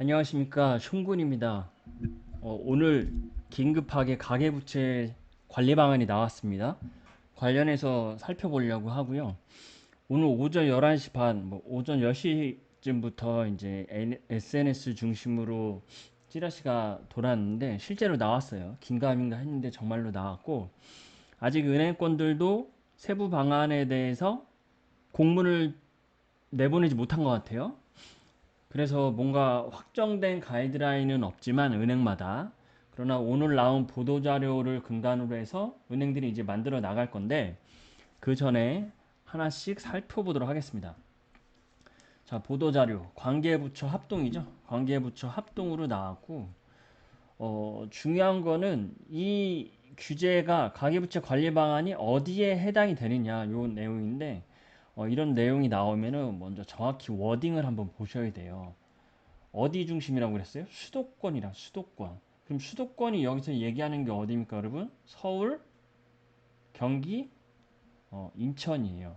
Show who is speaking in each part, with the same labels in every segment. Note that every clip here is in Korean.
Speaker 1: 안녕하십니까, 숑군입니다. 오늘 긴급하게 가계부채 관리 방안이 나왔습니다. 관련해서 살펴보려고 하고요. 오늘 오전 11시 반, 오전 10시쯤부터 이제 SNS 중심으로 찌라시가 돌았는데 실제로 나왔어요. 긴가민가 했는데 정말로 나왔고, 아직 은행권들도 세부 방안에 대해서 공문을 내보내지 못한 것 같아요. 그래서 뭔가 확정된 가이드라인은 없지만 은행마다, 그러나 오늘 나온 보도자료를 근간으로 해서 은행들이 이제 만들어 나갈 건데, 그 전에 하나씩 살펴보도록 하겠습니다. 자, 보도자료 관계부처 합동이죠. 관계부처 합동으로 나왔고, 중요한 거는 이 규제가, 가계부채 관리 방안이 어디에 해당이 되느냐 요 내용인데, 이런 내용이 나오면은 먼저 정확히 워딩을 한번 보셔야 돼요. 어디 중심이라고 그랬어요? 수도권이라, 수도권. 그럼 수도권이 여기서 얘기하는 게 어디입니까, 여러분? 서울, 경기, 인천이에요.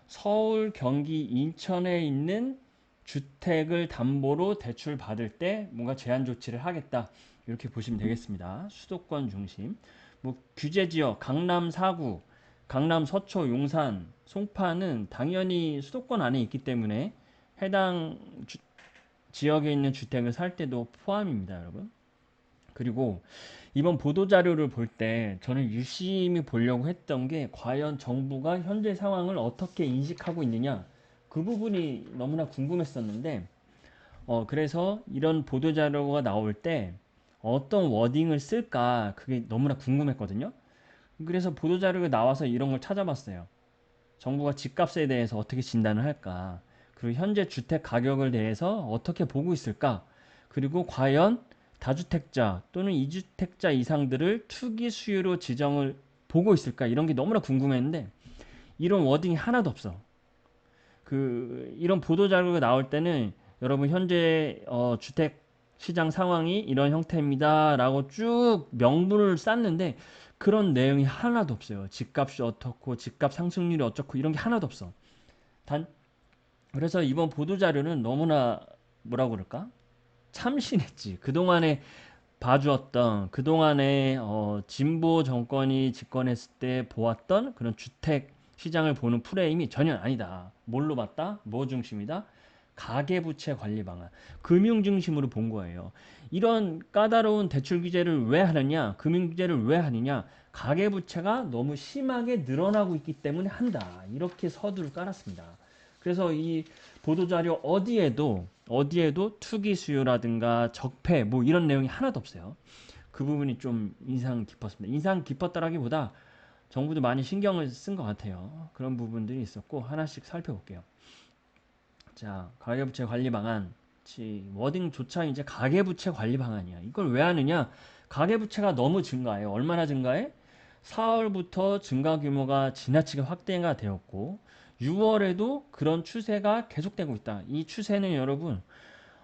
Speaker 1: 서울, 경기, 인천에 있는 주택을 담보로 대출 받을 때 뭔가 제한 조치를 하겠다. 이렇게 보시면 되겠습니다. 수도권 중심. 뭐 규제 지역, 강남 4구, 강남 서초, 용산, 송파는 당연히 수도권 안에 있기 때문에 해당 지역에 있는 주택을 살 때도 포함입니다, 여러분. 그리고 이번 보도자료를 볼 때 저는 유심히 보려고 했던 게, 과연 정부가 현재 상황을 어떻게 인식하고 있느냐, 그 부분이 너무나 궁금했었는데, 그래서 이런 보도자료가 나올 때 어떤 워딩을 쓸까, 그게 너무나 궁금했거든요. 그래서 보도자료가 나와서 이런 걸 찾아봤어요. 정부가 집값에 대해서 어떻게 진단을 할까? 그리고 현재 주택 가격을 대해서 어떻게 보고 있을까? 그리고 과연 다주택자 또는 이주택자 이상들을 투기 수요로 지정을 보고 있을까? 이런 게 너무나 궁금했는데 이런 워딩이 하나도 없어. 이런 보도 자료가 나올 때는 여러분 현재 주택 시장 상황이 이런 형태입니다라고 쭉 명분을 쌌는데 그런 내용이 하나도 없어요. 집값이 어떻고 집값 상승률이 어쩌고 이런 게 하나도 없어. 단 그래서 이번 보도 자료는 너무나 뭐라고 그럴까? 참신했지. 그동안에 봐주었던, 그동안에 진보 정권이 집권했을 때 보았던 그런 주택 시장을 보는 프레임이 전혀 아니다. 뭘로 봤다? 뭐 중심이다? 가계부채 관리 방안, 금융 중심으로 본 거예요. 이런 까다로운 대출 규제를 왜 하느냐, 금융 규제를 왜 하느냐, 가계부채가 너무 심하게 늘어나고 있기 때문에 한다. 이렇게 서두를 깔았습니다. 그래서 이 보도자료 어디에도 투기 수요라든가 적폐 뭐 이런 내용이 하나도 없어요. 그 부분이 좀 인상 깊었습니다. 인상 깊었다라기보다 정부도 많이 신경을 쓴 것 같아요. 그런 부분들이 있었고 하나씩 살펴볼게요. 자, 가계부채 관리 방안. 워딩조차 이제 가계부채 관리 방안이야. 이걸 왜 하느냐? 가계부채가 너무 증가해요. 얼마나 증가해? 4월부터 증가 규모가 지나치게 확대가 되었고 6월에도 그런 추세가 계속되고 있다. 이 추세는 여러분,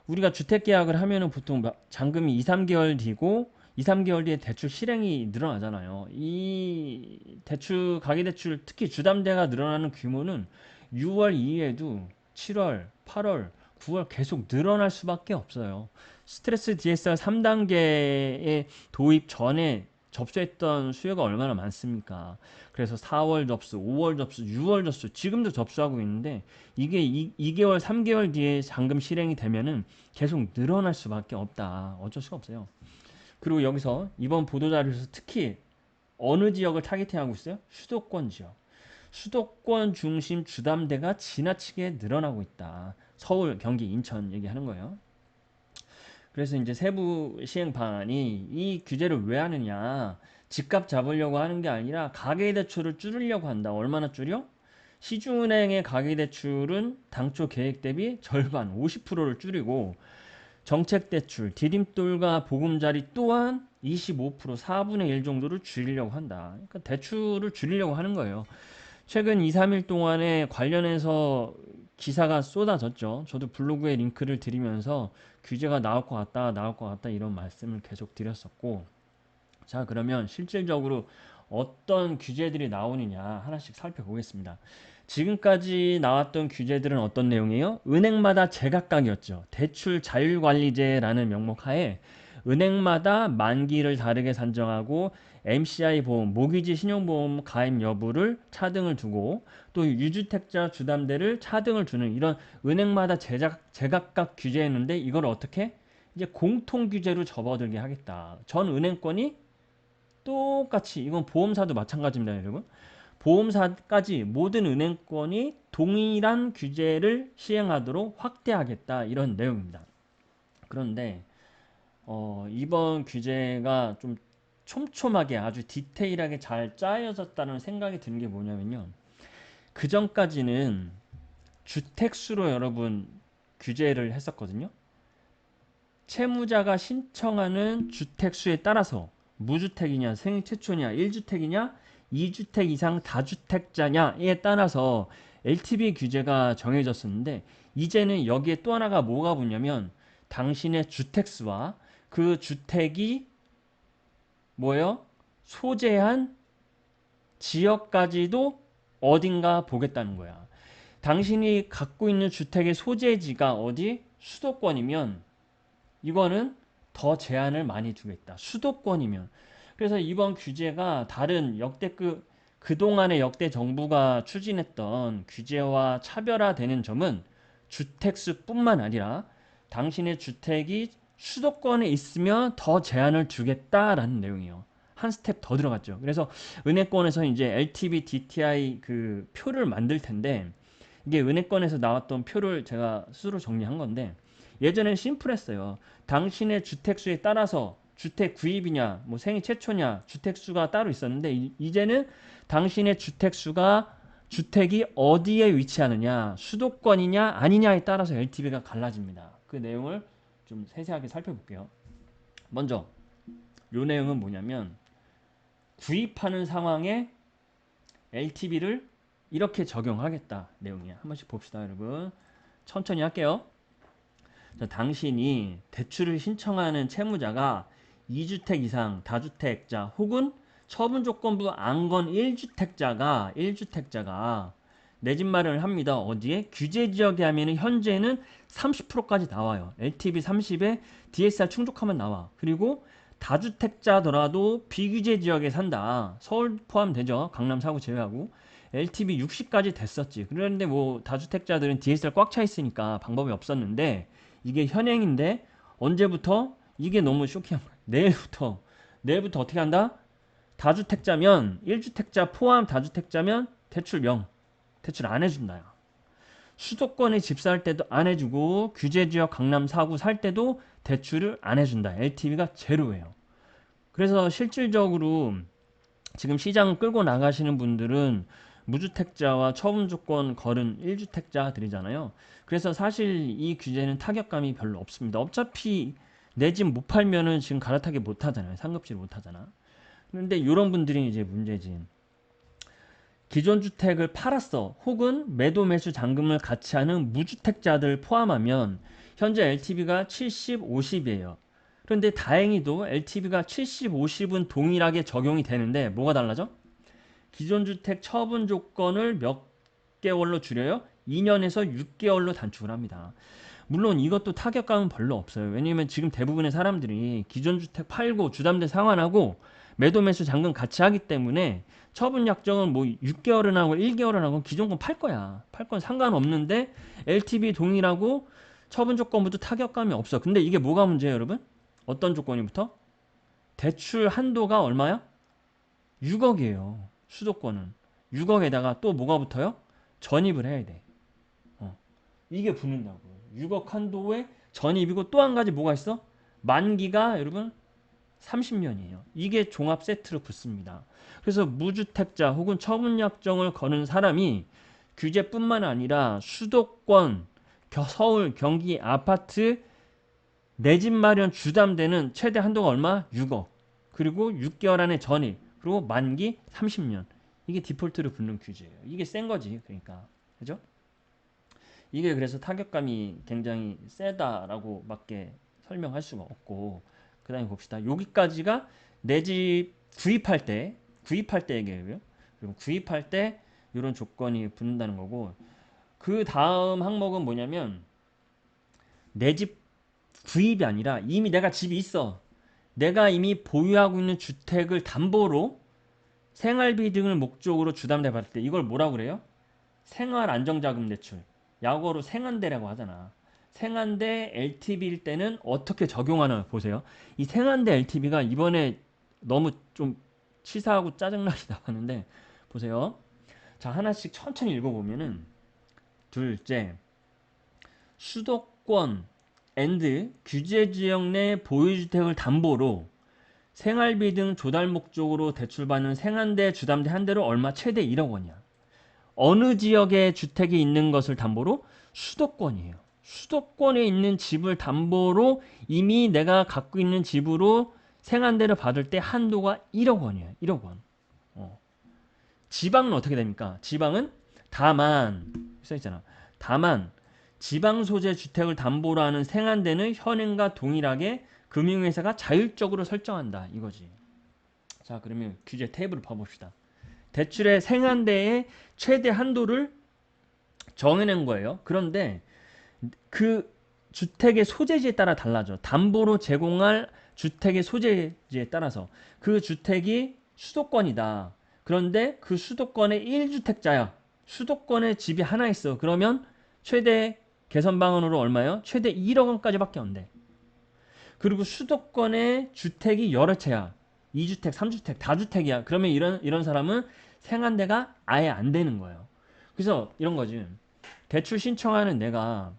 Speaker 1: 우리가 주택 계약을 하면은 보통 잔금이 2, 3개월 뒤고 2, 3개월 뒤에 대출 실행이 늘어나잖아요. 이 대출, 가계대출, 특히 주담대가 늘어나는 규모는 6월 이후에도 7월, 8월, 9월 계속 늘어날 수밖에 없어요. 스트레스 DSR 3단계의 도입 전에 접수했던 수요가 얼마나 많습니까? 그래서 4월 접수, 5월 접수, 6월 접수, 지금도 접수하고 있는데 이게 2개월, 3개월 뒤에 잔금 실행이 되면은 계속 늘어날 수밖에 없다. 어쩔 수가 없어요. 그리고 여기서 이번 보도자료에서 특히 어느 지역을 타겟팅하고 있어요? 수도권 지역. 수도권 중심 주담대가 지나치게 늘어나고 있다. 서울, 경기, 인천 얘기하는 거예요. 그래서 이제 세부 시행 방안이 이 규제를 왜 하느냐. 집값 잡으려고 하는 게 아니라 가계대출을 줄이려고 한다. 얼마나 줄여? 시중은행의 가계대출은 당초 계획 대비 절반 50%를 줄이고 정책대출, 디딤돌과 보금자리 또한 25% 4분의 1 정도를 줄이려고 한다. 그러니까 대출을 줄이려고 하는 거예요. 최근 2, 3일 동안에 관련해서 기사가 쏟아졌죠. 저도 블로그에 링크를 드리면서 규제가 나올 것 같다 이런 말씀을 계속 드렸었고, 자, 그러면 실질적으로 어떤 규제들이 나오느냐 하나씩 살펴보겠습니다. 지금까지 나왔던 규제들은 어떤 내용이에요? 은행마다 제각각이었죠. 대출 자율관리제라는 명목 하에 은행마다 만기를 다르게 산정하고 MCI 보험, 모기지 신용보험 가입 여부를 차등을 두고 또 유주택자 주담대를 차등을 두는 이런 은행마다 제각각 규제했는데 이걸 어떻게? 이제 공통 규제로 접어들게 하겠다. 전 은행권이 똑같이 이건 보험사도 마찬가지입니다, 여러분. 보험사까지 모든 은행권이 동일한 규제를 시행하도록 확대하겠다 이런 내용입니다. 그런데 이번 규제가 좀 촘촘하게 아주 디테일하게 잘 짜여졌다는 생각이 드는 게 뭐냐면요. 그 전까지는 주택수로 여러분 규제를 했었거든요. 채무자가 신청하는 주택수에 따라서 무주택이냐, 생애 최초냐, 1주택이냐, 2주택 이상 다주택자냐에 따라서 LTV 규제가 정해졌었는데 이제는 여기에 또 하나가 뭐가 붙냐면 당신의 주택수와 그 주택이 뭐예요? 소재한 지역까지도 어딘가 보겠다는 거야. 당신이 갖고 있는 주택의 소재지가 어디? 수도권이면 이거는 더 제한을 많이 두겠다. 수도권이면. 그래서 이번 규제가 다른 역대급 그동안의 역대 정부가 추진했던 규제와 차별화되는 점은 주택수뿐만 아니라 당신의 주택이 수도권에 있으면 더 제한을 두겠다라는 내용이에요. 한 스텝 더 들어갔죠. 그래서 은행권에서 이제 LTV, DTI 그 표를 만들 텐데 이게 은행권에서 나왔던 표를 제가 스스로 정리한 건데 예전엔 심플했어요. 당신의 주택수에 따라서 주택 구입이냐, 뭐 생애 최초냐, 주택수가 따로 있었는데 이제는 당신의 주택수가 주택이 어디에 위치하느냐, 수도권이냐 아니냐에 따라서 LTV가 갈라집니다. 그 내용을 좀 세세하게 살펴볼게요. 먼저 요 내용은 뭐냐면 구입하는 상황에 LTV를 이렇게 적용하겠다 내용이야. 한 번씩 봅시다, 여러분. 천천히 할게요. 당신이 대출을 신청하는 채무자가 2주택 이상 다주택자 혹은 처분조건부 안건 1주택자가 내 집 마련을 합니다. 어디에? 규제지역에 하면 현재는 30%까지 나와요. LTV 30에 DSR 충족하면 나와. 그리고 다주택자더라도 비규제 지역에 산다. 서울 포함되죠. 강남 사구 제외하고. LTV 60까지 됐었지. 그런데 뭐 다주택자들은 DSR 꽉 차 있으니까 방법이 없었는데 이게 현행인데 언제부터? 이게 너무 쇼킹한 거야. 내일부터 어떻게 한다? 다주택자면 1주택자 포함 다주택자면 대출 0. 대출 안 해준다. 수도권에 집 살 때도 안 해주고 규제지역 강남 4구 살 때도 대출을 안 해준다. LTV가 제로예요. 그래서 실질적으로 지금 시장 끌고 나가시는 분들은 무주택자와 처분조건 걸은 1주택자들이잖아요. 그래서 사실 이 규제는 타격감이 별로 없습니다. 어차피 내 집 못 팔면은 지금 갈아타기 못 하잖아요. 상급질 못 하잖아. 그런데 이런 분들이 이제 문제지. 기존 주택을 팔았어. 혹은 매도 매수 잔금을 같이 하는 무주택자들 포함하면 현재 LTV가 70, 50이에요. 그런데 다행히도 LTV가 70, 50은 동일하게 적용이 되는데 뭐가 달라져? 기존 주택 처분 조건을 몇 개월로 줄여요? 2년에서 6개월로 단축을 합니다. 물론 이것도 타격감은 별로 없어요. 왜냐면 지금 대부분의 사람들이 기존 주택 팔고 주담대 상환하고 매도 매수 잔금 같이 하기 때문에 처분 약정은 뭐 6개월은 하고 1개월은 하고 기존 건 팔 거야. 팔 건 상관없는데 LTV 동일하고 처분 조건부터 타격감이 없어. 근데 이게 뭐가 문제예요, 여러분? 어떤 조건이부터? 대출 한도가 얼마야? 6억이에요. 수도권은. 6억에다가 또 뭐가 붙어요? 전입을 해야 돼. 이게 붙는다고. 6억 한도에 전입이고 또 한 가지 뭐가 있어? 만기가 여러분 30년이에요. 이게 종합 세트로 붙습니다. 그래서 무주택자 혹은 처분약정을 거는 사람이 규제뿐만 아니라 수도권, 서울, 경기 아파트 내 집 마련 주담대는 최대 한도가 얼마? 6억. 그리고 6개월 안에 전입. 그리고 만기 30년. 이게 디폴트로 붙는 규제예요. 이게 센 거지. 그러니까. 그죠? 이게 그래서 타격감이 굉장히 세다라고 밖에 설명할 수가 없고 그 다음에 봅시다. 여기까지가 내 집 구입할 때 얘기예요. 그리고 구입할 때 이런 조건이 붙는다는 거고, 그 다음 항목은 뭐냐면 내 집 구입이 아니라 이미 내가 집이 있어. 내가 이미 보유하고 있는 주택을 담보로 생활비 등을 목적으로 주담대 받을 때 이걸 뭐라고 그래요? 생활안정자금 대출. 약어로 생한대라고 하잖아. 생한대 LTV일 때는 어떻게 적용하나 보세요. 이 생한대 LTV가 이번에 너무 좀 치사하고 짜증나게 나왔는데 보세요. 자, 하나씩 천천히 읽어보면은 둘째, 수도권 앤드 규제지역 내 보유주택을 담보로 생활비 등 조달 목적으로 대출받는 생한대 주담대 한 대로 얼마 최대 1억 원이야. 어느 지역에 주택이 있는 것을 담보로? 수도권이에요. 수도권에 있는 집을 담보로 이미 내가 갖고 있는 집으로 생한대를 받을 때 한도가 1억 원이에요. 1억 원. 지방은 어떻게 됩니까? 지방은 다만 써있잖아. 다만 지방 소재 주택을 담보로 하는 생한대는 현행과 동일하게 금융회사가 자율적으로 설정한다. 이거지. 자, 그러면 규제 테이블을 봐봅시다. 대출의 생한대의 최대 한도를 정해낸 거예요. 그런데 그 주택의 소재지에 따라 달라져. 담보로 제공할 주택의 소재지에 따라서 그 주택이 수도권이다. 그런데 그 수도권의 1주택자야. 수도권에 집이 하나 있어. 그러면 최대 개선 방안으로 얼마요? 최대 1억 원까지밖에 안 돼. 그리고 수도권에 주택이 여러 채야. 2주택, 3주택, 다주택이야. 그러면 이런 사람은 생한대가 아예 안 되는 거예요. 그래서 이런 거지. 대출 신청하는 내가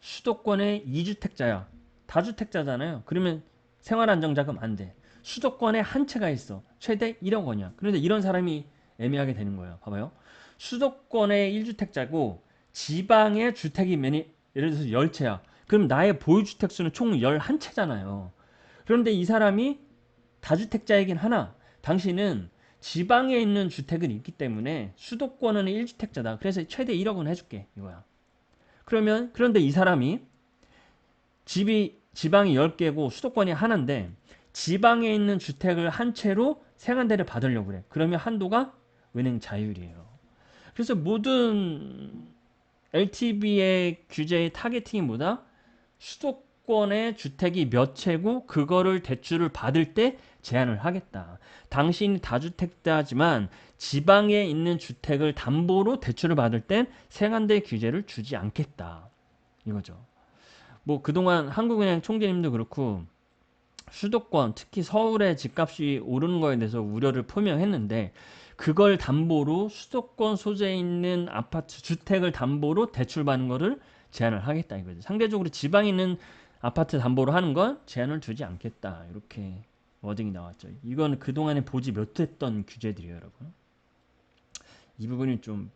Speaker 1: 수도권에 2주택자야. 다주택자잖아요. 그러면 생활안정자금 안 돼. 수도권에 한 채가 있어. 최대 1억 원이야. 그런데 이런 사람이 애매하게 되는 거예요. 봐봐요. 수도권에 1주택자고 지방에 주택이 예를 들어서 10채야. 그럼 나의 보유주택 수는 총 11채잖아요. 그런데 이 사람이 다주택자이긴 하나 당신은 지방에 있는 주택은 있기 때문에 수도권은 1주택자다. 그래서 최대 1억 원 해줄게. 이거야. 그런데 이 사람이 집이 지방이 10개고 수도권이 하나인데 지방에 있는 주택을 한 채로 생한대를 받으려고 그래. 그러면 한도가 은행 자율이에요. 그래서 모든 LTV의 규제의 타겟팅이 뭐다? 수도권의 주택이 몇 채고 그거를 대출을 받을 때 제한을 하겠다. 당신이 다주택자지만 지방에 있는 주택을 담보로 대출을 받을 땐 생한대 규제를 주지 않겠다. 이거죠. 뭐 그동안 한국은행 총재님도 그렇고 수도권 특히 서울의 집값이 오르는 거에 대해서 우려를 표명했는데 그걸 담보로 수도권 소재에 있는 아파트 주택을 담보로 대출받는 거를 제한을 하겠다 이거죠. 상대적으로 지방에 있는 아파트 담보로 하는 건 제한을 두지 않겠다 이렇게 워딩이 나왔죠. 이건 그동안에 보지 못했던 규제들이에요, 여러분. 이 부분이 좀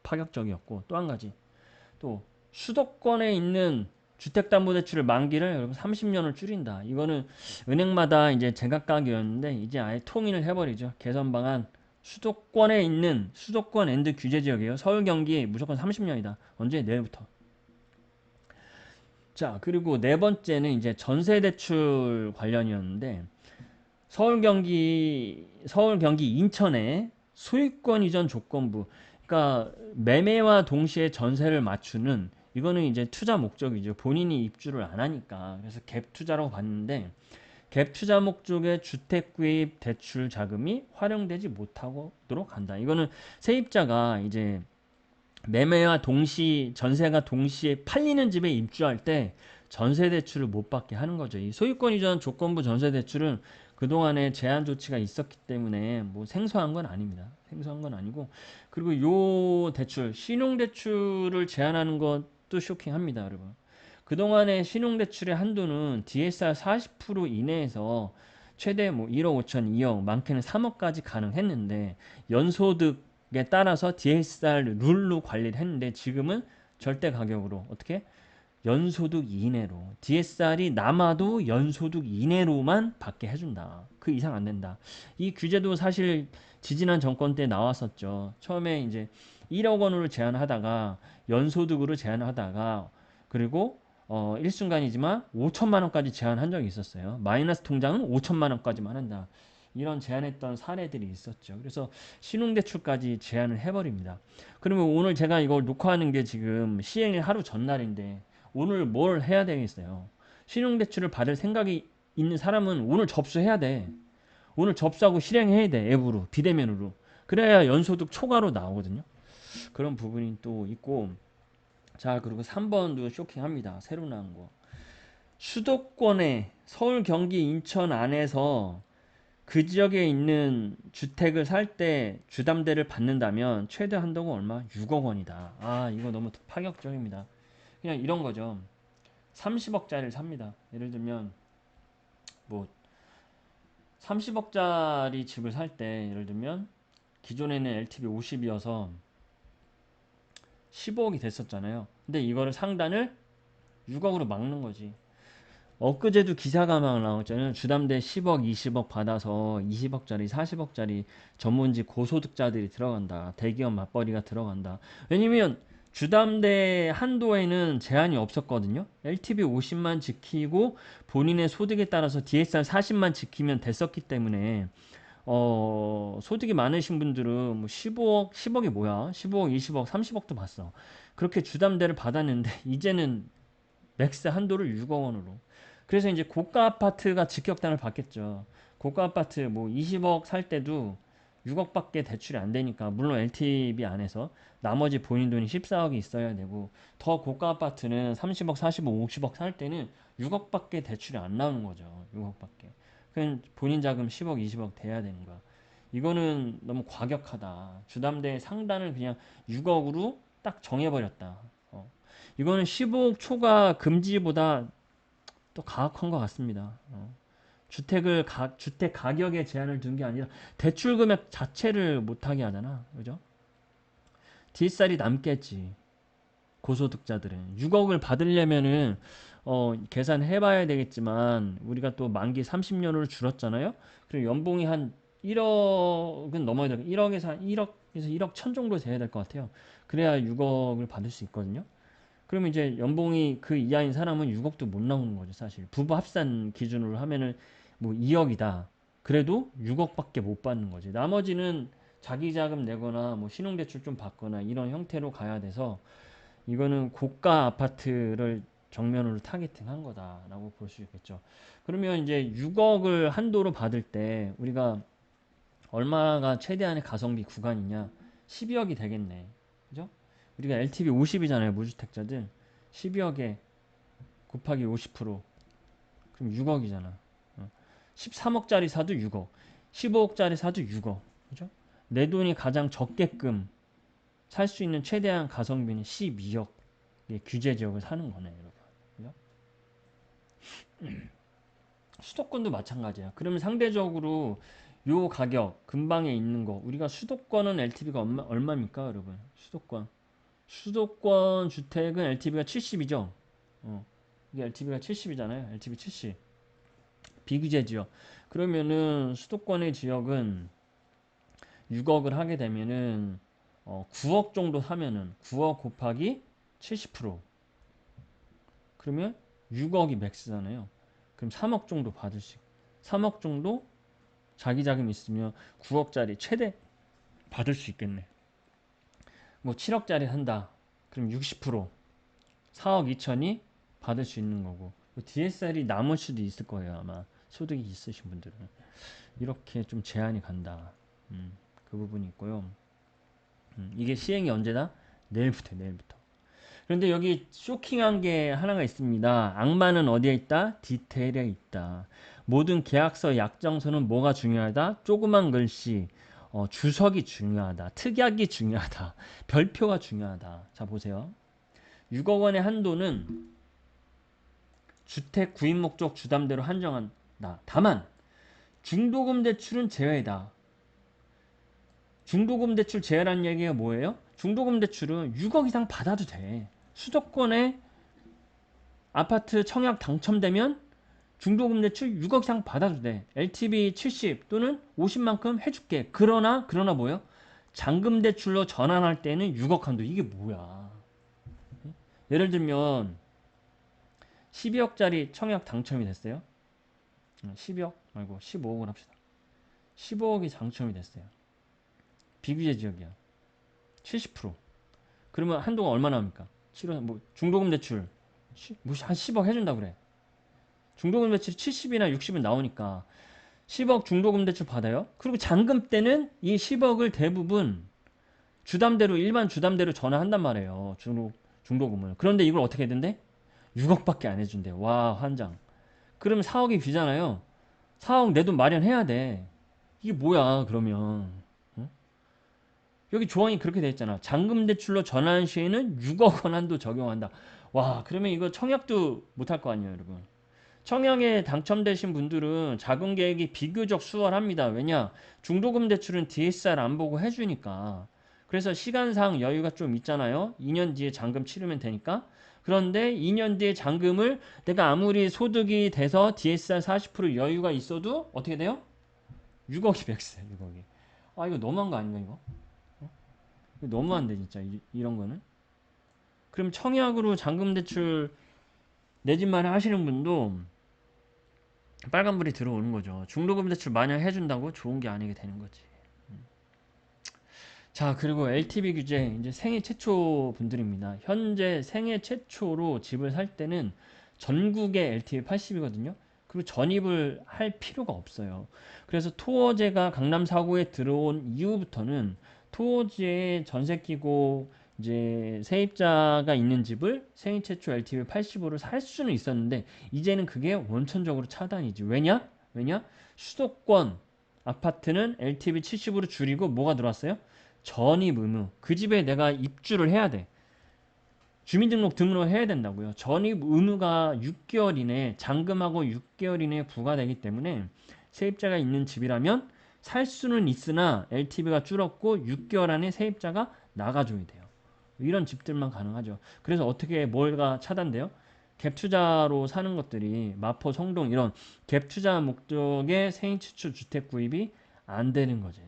Speaker 1: 파격적이었고 또 한 가지 또 수도권에 있는 주택담보대출을 만기를 여러분 30년을 줄인다. 이거는 은행마다 이제 제각각이었는데 이제 아예 통일을 해버리죠. 개선 방안 수도권에 있는 수도권 앤드 규제 지역이에요. 서울 경기 무조건 30년이다. 언제? 내일부터. 자, 그리고 네 번째는 이제 전세대출 관련이었는데 서울 경기 인천의 소유권 이전 조건부 그러니까 매매와 동시에 전세를 맞추는 이거는 이제 투자 목적이죠. 본인이 입주를 안 하니까. 그래서 갭 투자라고 봤는데 갭 투자 목적의 주택 구입 대출 자금이 활용되지 못하도록 한다. 이거는 세입자가 이제 매매와 전세가 동시에 팔리는 집에 입주할 때 전세 대출을 못 받게 하는 거죠. 이 소유권 이전 조건부 전세 대출은 그동안에 제한 조치가 있었기 때문에 뭐 생소한 건 아닙니다. 생소한 건 아니고 그리고 요 대출 신용 대출을 제한하는 것도 쇼킹합니다, 여러분. 그동안의 신용 대출의 한도는 DSR 40% 이내에서 최대 뭐 1억 5천, 2억, 많게는 3억까지 가능했는데 연소득에 따라서 DSR 룰로 관리를 했는데 지금은 절대 가격으로 어떻게 연소득 이내로 DSR이 남아도 연소득 이내로만 받게 해준다. 그 이상 안 된다. 이 규제도 사실 지지난 정권 때 나왔었죠. 처음에 이제 1억 원으로 제한하다가 연소득으로 제한하다가 그리고 일순간이지만 5천만 원까지 제한한 적이 있었어요. 마이너스 통장은 5천만 원까지만 한다. 이런 제안했던 사례들이 있었죠. 그래서 신용대출까지 제안을 해버립니다. 그러면 오늘 제가 이걸 녹화하는 게 지금 시행일 하루 전날인데 오늘 뭘 해야 되겠어요? 신용대출을 받을 생각이 있는 사람은 오늘 접수해야 돼. 오늘 접수하고 실행해야 돼. 앱으로, 비대면으로. 그래야 연소득 초과로 나오거든요. 그런 부분이 또 있고, 자, 그리고 3번도 쇼킹합니다. 새로 나온 거. 수도권에 서울, 경기, 인천 안에서 그 지역에 있는 주택을 살 때 주담대를 받는다면 최대 한도가 얼마? 6억 원이다. 아, 이거 너무 파격적입니다. 그냥 이런 거죠. 30억짜리를 삽니다. 예를 들면 뭐 30억짜리 집을 살 때 예를 들면 기존에는 LTV 50이어서 15억이 됐었잖아요. 근데 이거를 상단을 6억으로 막는 거지. 엊그제도 기사가 막 나왔잖아요. 주담대 10억, 20억 받아서 20억짜리, 40억짜리 전문직 고소득자들이 들어간다. 대기업 맞벌이가 들어간다. 왜냐면 주담대 한도에는 제한이 없었거든요. LTV 50만 지키고 본인의 소득에 따라서 DSR 40만 지키면 됐었기 때문에 소득이 많으신 분들은 뭐 15억, 10억이 뭐야? 15억, 20억, 30억도 봤어. 그렇게 주담대를 받았는데 이제는 맥스 한도를 6억 원으로. 그래서 이제 고가 아파트가 직격탄을 받겠죠. 고가 아파트 뭐 20억 살 때도 6억밖에 대출이 안 되니까 물론 LTV 안에서 나머지 본인 돈이 14억이 있어야 되고 더 고가 아파트는 30억, 40억, 50억 살 때는 6억밖에 대출이 안 나오는 거죠. 6억밖에. 그냥 본인 자금 10억, 20억 돼야 되는 거야. 이거는 너무 과격하다. 주담대 상단을 그냥 6억으로 딱 정해버렸다. 이거는 15억 초과 금지보다 또 가혹한 것 같습니다. 주택 가격에 제한을 둔 게 아니라 대출 금액 자체를 못하게 하잖아. 그죠? 뒷살이 남겠지. 고소득자들은. 6억을 받으려면은, 계산해봐야 되겠지만, 우리가 또 만기 30년으로 줄었잖아요? 그리고 연봉이 한 1억은 넘어야 돼. 1억에서 한 1억에서 1억 천 정도 돼야 될 것 같아요. 그래야 6억을 받을 수 있거든요. 그러면 이제 연봉이 그 이하인 사람은 6억도 못 나오는 거죠, 사실. 부부 합산 기준으로 하면은 뭐 2억이다. 그래도 6억밖에 못 받는 거지. 나머지는 자기 자금 내거나 뭐 신용대출 좀 받거나 이런 형태로 가야 돼서 이거는 고가 아파트를 정면으로 타겟팅한 거다라고 볼 수 있겠죠. 그러면 이제 6억을 한도로 받을 때 우리가 얼마가 최대한의 가성비 구간이냐? 12억이 되겠네. 그죠? 우리가 LTV 50이잖아요, 무주택자들. 12억에 곱하기 50% 그럼 6억이잖아. 13억짜리 사도 6억, 15억짜리 사도 6억. 그죠? 내 돈이 가장 적게끔 살 수 있는 최대한 가성비는 12억. 규제 지역을 사는 거네, 여러분. 그죠? 수도권도 마찬가지야. 그러면 상대적으로 요 가격 근방에 있는 거 우리가 수도권은 LTV가 얼마입니까, 여러분? 수도권 주택은 LTV가 70이죠. 이게 LTV가 70이잖아요. LTV 70. 비규제 지역. 그러면은 수도권의 지역은 6억을 하게 되면은 9억 정도 사면은 9억 곱하기 70%. 그러면 6억이 맥스잖아요. 그럼 3억 정도 받을 수 3억 정도 자기 자금 있으면 9억짜리 최대 받을 수 있겠네. 뭐 7억짜리 산다. 그럼 60% 4억 2천이 받을 수 있는 거고 DSR이 남을 수도 있을 거예요. 아마 소득이 있으신 분들은 이렇게 좀 제한이 간다. 그 부분이 있고요. 이게 시행이 언제다? 내일부터. 그런데 여기 쇼킹한 게 하나가 있습니다. 악마는 어디에 있다? 디테일에 있다. 모든 계약서, 약정서는 뭐가 중요하다? 조그만 글씨, 주석이 중요하다. 특약이 중요하다. 별표가 중요하다. 자, 보세요. 6억 원의 한도는 주택 구입 목적 주담대로 한정한다. 다만 중도금 대출은 제외다. 중도금 대출 제외라는 얘기가 뭐예요? 중도금 대출은 6억 이상 받아도 돼. 수도권에 아파트 청약 당첨되면 중도금 대출 6억 이상 받아도 돼. LTV 70 또는 50만큼 해줄게. 그러나 뭐예요? 잔금 대출로 전환할 때는 6억 한도. 이게 뭐야? 예를 들면 12억짜리 청약 당첨이 됐어요. 12억 말고 15억을 합시다. 15억이 당첨이 됐어요. 비규제 지역이야. 70%. 그러면 한도가 얼마나 합니까? 7월 뭐 중도금 대출 한 10억 해준다 그래. 중도금 대출이 70이나 60은 나오니까 10억 중도금 대출 받아요. 그리고 잔금 때는 이 10억을 대부분 주담대로 일반 주담대로 전화한단 말이에요. 중도금을. 그런데 이걸 어떻게 해야 된대? 6억밖에 안 해준대. 와 환장. 그러면 4억이 비잖아요. 4억 내 돈 마련해야 돼. 이게 뭐야 그러면. 어? 여기 조항이 그렇게 돼 있잖아. 잔금 대출로 전환 시에는 6억 원 한도 적용한다. 와 그러면 이거 청약도 못할 거 아니에요 여러분. 청약에 당첨되신 분들은 자금 계획이 비교적 수월합니다. 왜냐? 중도금 대출은 DSR 안 보고 해주니까. 그래서 시간상 여유가 좀 있잖아요. 2년 뒤에 잔금 치르면 되니까. 그런데 2년 뒤에 잔금을 내가 아무리 소득이 돼서 DSR 40% 여유가 있어도 어떻게 돼요? 6억이 백세, 6억이. 아, 이거 너무한 거 아닌가, 이거? 이거 너무한데, 진짜, 이런 거는. 그럼 청약으로 잔금 대출 내 집 마련 하시는 분도 빨간불이 들어오는 거죠. 중도금 대출 마냥 해준다고 좋은 게 아니게 되는 거지. 자, 그리고 LTV 규제 이제 생애 최초 분들입니다. 현재 생애 최초로 집을 살 때는 전국의 LTV 80이거든요. 그리고 전입을 할 필요가 없어요. 그래서 토어제가 강남 4구에 들어온 이후부터는 토어제에 전세 끼고 이제 세입자가 있는 집을 생애 최초 LTV 80으로 살 수는 있었는데 이제는 그게 원천적으로 차단이지. 왜냐? 수도권 아파트는 LTV 70으로 줄이고 뭐가 들어왔어요? 전입 의무. 그 집에 내가 입주를 해야 돼. 주민등록 등록을 해야 된다고요. 전입 의무가 6개월 이내, 잔금하고 6개월 이내에 부과되기 때문에 세입자가 있는 집이라면 살 수는 있으나 LTV가 줄었고 6개월 안에 세입자가 나가줘야 돼요. 이런 집들만 가능하죠. 그래서 어떻게 뭘가 차단돼요? 갭 투자로 사는 것들이 마포, 성동 이런 갭 투자 목적의 생애 최초 주택 구입이 안 되는 거죠.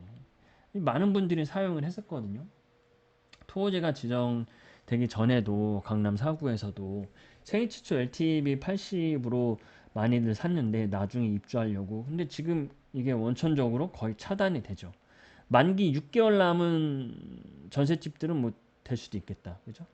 Speaker 1: 많은 분들이 사용을 했었거든요. 토호제가 지정되기 전에도 강남 4구에서도 생애 최초 LTV 80으로 많이들 샀는데 나중에 입주하려고. 근데 지금 이게 원천적으로 거의 차단이 되죠. 만기 6개월 남은 전셋집들은 뭐 될 수도 있겠다. 그죠?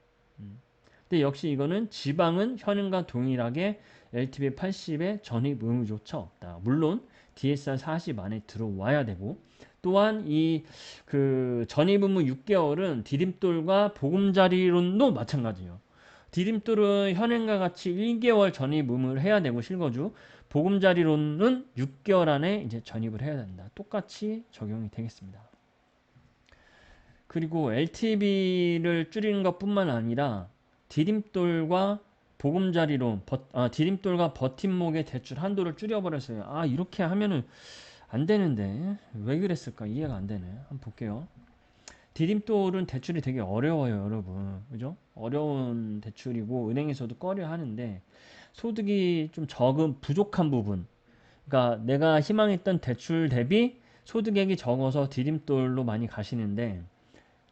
Speaker 1: 근데 역시 이거는 지방은 현행과 동일하게 LTV 80에 전입 의무조차 없다. 물론 DSR 40 안에 들어와야 되고 또한 이 그 전입 의무 6개월은 디딤돌과 보금자리론도 마찬가지예요. 디딤돌은 현행과 같이 1개월 전입 의무를 해야 되고 실거주 보금자리론은 6개월 안에 이제 전입을 해야 된다. 똑같이 적용이 되겠습니다. 그리고 LTV를 줄이는 것뿐만 아니라 디딤돌과 보금자리론, 디딤돌과 버팀목의 대출 한도를 줄여버렸어요. 아, 이렇게 하면은 안 되는데 왜 그랬을까 이해가 안 되네. 한번 볼게요. 디딤돌은 대출이 되게 어려워요, 여러분. 그죠? 어려운 대출이고 은행에서도 꺼려 하는데 소득이 좀 적은 부족한 부분. 그러니까 내가 희망했던 대출 대비 소득액이 적어서 디딤돌로 많이 가시는데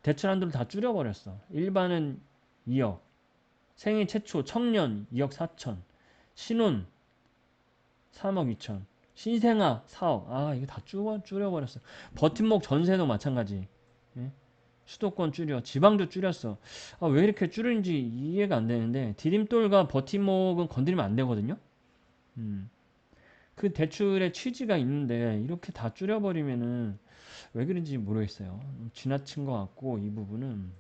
Speaker 1: 대출 한도를 다 줄여버렸어. 일반은 2억, 생애 최초 청년 2억 4천, 신혼 3억 2천, 신생아 4억. 아, 이거 다 줄여버렸어. 버팀목 전세도 마찬가지. 예? 수도권 줄여, 지방도 줄였어. 아, 왜 이렇게 줄인지 이해가 안 되는데 디딤돌과 버팀목은 건드리면 안 되거든요. 음. 그 대출의 취지가 있는데 이렇게 다 줄여버리면은 왜 그런지 모르겠어요. 지나친 것 같고 이 부분은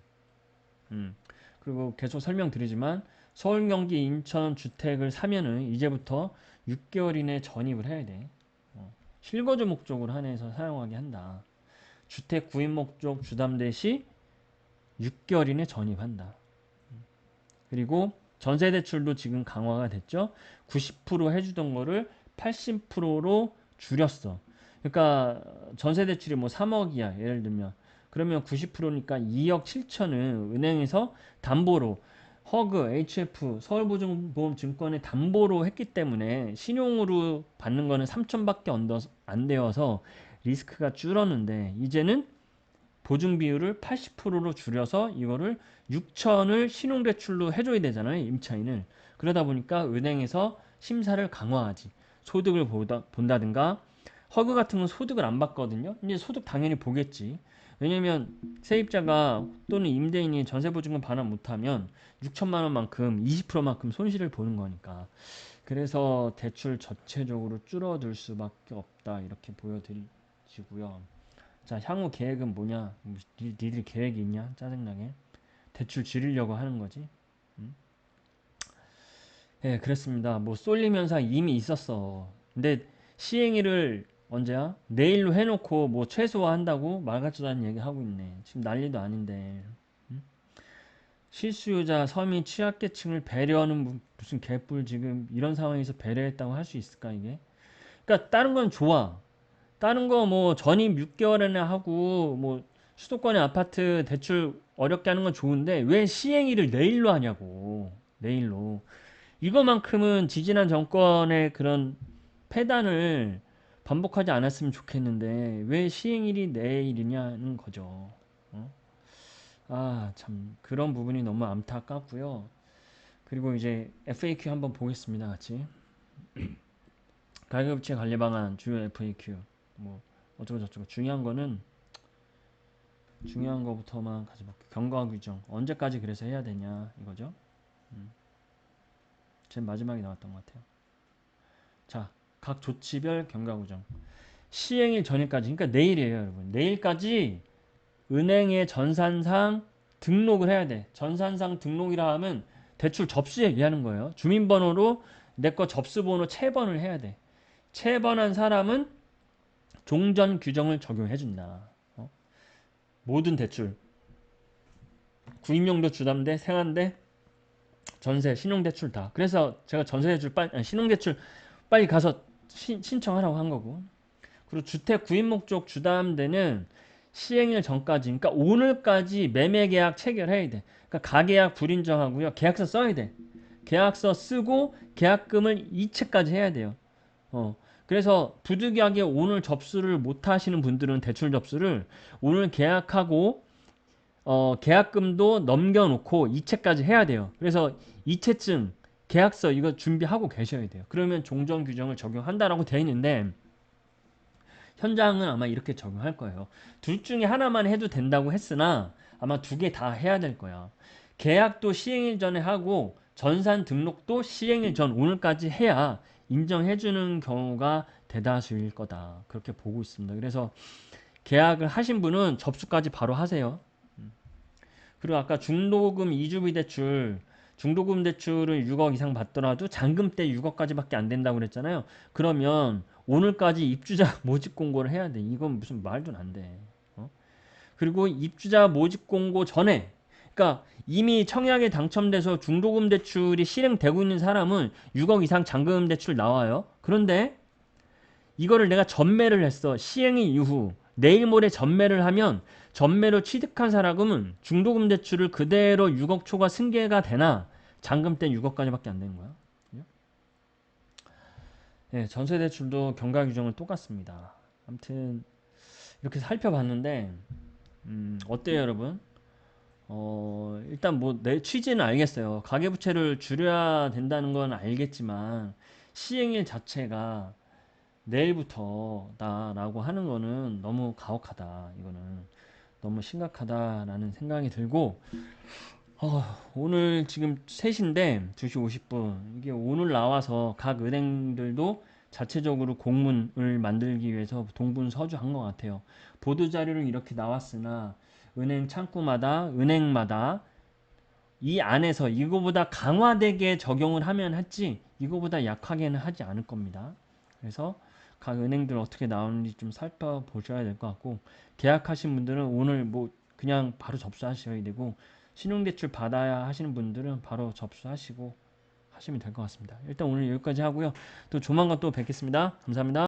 Speaker 1: 그리고 계속 설명드리지만 서울, 경기, 인천 주택을 사면은 이제부터 6개월 이내 전입을 해야 돼. 실거주 목적으로 한해서 사용하게 한다. 주택 구입 목적 주담대 시 6개월 이내 전입한다. 그리고 전세 대출도 지금 강화가 됐죠. 90% 해주던 거를 80%로 줄였어. 그러니까 전세 대출이 뭐 3억이야. 예를 들면 그러면 90%니까 2억 7천은 은행에서 담보로 허그, HF, 서울보증보험증권의 담보로 했기 때문에 신용으로 받는 거는 3천밖에 안 되어서 리스크가 줄었는데 이제는 보증 비율을 80%로 줄여서 이거를 6천을 신용대출로 해줘야 되잖아요. 임차인을. 그러다 보니까 은행에서 심사를 강화하지. 소득을 본다든가 허그 같은 건 소득을 안 받거든요. 이제 소득 당연히 보겠지. 왜냐면 세입자가 또는 임대인이 전세보증금 반환 못하면 6천만 원만큼 20%만큼 손실을 보는 거니까. 그래서 대출 전체적으로 줄어들 수밖에 없다 이렇게 보여드리고요. 자, 향후 계획은 뭐냐? 니들 계획이 있냐? 짜증나게 대출 줄이려고 하는 거지. 음? 예, 그렇습니다. 뭐 쏠림 현상 이미 있었어. 근데 시행일을 언제야? 내일로 해놓고 뭐 최소화한다고 말 같지도 않은 얘기 하고 있네. 지금 난리도 아닌데. 음? 실수요자, 서민, 취약계층을 배려하는 무슨 개뿔 지금 이런 상황에서 배려했다고 할 수 있을까 이게? 그러니까 다른 건 좋아. 다른 거 뭐 전입 6개월 안에 하고 뭐 수도권의 아파트 대출 어렵게 하는 건 좋은데 왜 시행일을 내일로 하냐고. 내일로. 이거만큼은 지지난 정권의 그런 패단을 반복하지 않았으면 좋겠는데 왜 시행일이 내일이냐는 거죠. 어? 아, 참 그런 부분이 너무 안타깝고요. 그리고 이제 FAQ 한번 보겠습니다, 같이. 가계부채 관리 방안 주요 FAQ. 뭐 어쩌고 저쩌고 중요한 거부터만 가져볼게요. 경과 규정 언제까지 그래서 해야 되냐 이거죠. 제일 마지막에 나왔던 것 같아요. 자, 각 조치별 경과 규정. 시행일 전일까지, 그러니까 내일이에요, 여러분. 내일까지 은행에 전산상 등록을 해야 돼. 전산상 등록이라 하면 대출 접수 얘기하는 거예요. 주민번호로 내 거 접수번호 채번을 해야 돼. 채번한 사람은 종전 규정을 적용해준다. 모든 대출, 구입용도 주담대, 생활대, 전세, 신용대출 다. 그래서 제가 전세대출 신용대출 빨리 가서 신청하라고 한 거고. 그리고 주택 구입 목적 주담대는 시행일 전까지, 그러니까 오늘까지 매매 계약 체결해야 돼. 그러니까 가계약 불인정하고요. 계약서 써야 돼. 계약서 쓰고 계약금을 이체까지 해야 돼요. 그래서 부득이하게 오늘 접수를 못 하시는 분들은 대출 접수를 오늘 계약하고 계약금도 넘겨놓고 이체까지 해야 돼요. 그래서 이체증, 계약서 이거 준비하고 계셔야 돼요. 그러면 종전 규정을 적용한다라고 되어 있는데 현장은 아마 이렇게 적용할 거예요. 둘 중에 하나만 해도 된다고 했으나 아마 두 개 다 해야 될 거야. 계약도 시행일 전에 하고 전산 등록도 시행일 전 오늘까지 해야 인정해주는 경우가 대다수일 거다. 그렇게 보고 있습니다. 그래서 계약을 하신 분은 접수까지 바로 하세요. 그리고 아까 중도금 이주비 대출 중도금 대출을 6억 이상 받더라도 잔금 때 6억까지밖에 안 된다고 그랬잖아요. 그러면 오늘까지 입주자 모집 공고를 해야 돼. 이건 무슨 말도 안 돼. 그리고 입주자 모집 공고 전에 그러니까 이미 청약에 당첨돼서 중도금 대출이 실행되고 있는 사람은 6억 이상 잔금 대출 나와요. 그런데 이거를 내가 전매를 했어. 시행일 이후 내일 모레 전매를 하면 전매로 취득한 사람은 중도금 대출을 그대로 6억 초과 승계가 되나 잔금 때 6억까지밖에 안 되는 거야. 네, 전세 대출도 경과 규정은 똑같습니다. 아무튼 이렇게 살펴봤는데 어때요, 여러분? 일단 뭐 내 취지는 알겠어요. 가계부채를 줄여야 된다는 건 알겠지만 시행일 자체가 내일부터다라고 하는 거는 너무 가혹하다. 이거는 너무 심각하다라는 생각이 들고 오늘 지금 3시인데 2시 50분 이게 오늘 나와서 각 은행들도 자체적으로 공문을 만들기 위해서 동분서주한 것 같아요. 보도자료는 이렇게 나왔으나 은행 창구마다 은행마다 이 안에서 이거보다 강화되게 적용을 하면 했지 이거보다 약하게는 하지 않을 겁니다. 그래서 각 은행들 어떻게 나오는지 좀 살펴보셔야 될 것 같고 계약하신 분들은 오늘 뭐 그냥 바로 접수하셔야 되고 신용대출 받아야 하시는 분들은 바로 접수하시고 하시면 될 것 같습니다. 일단 오늘 여기까지 하고요. 또 조만간 또 뵙겠습니다. 감사합니다.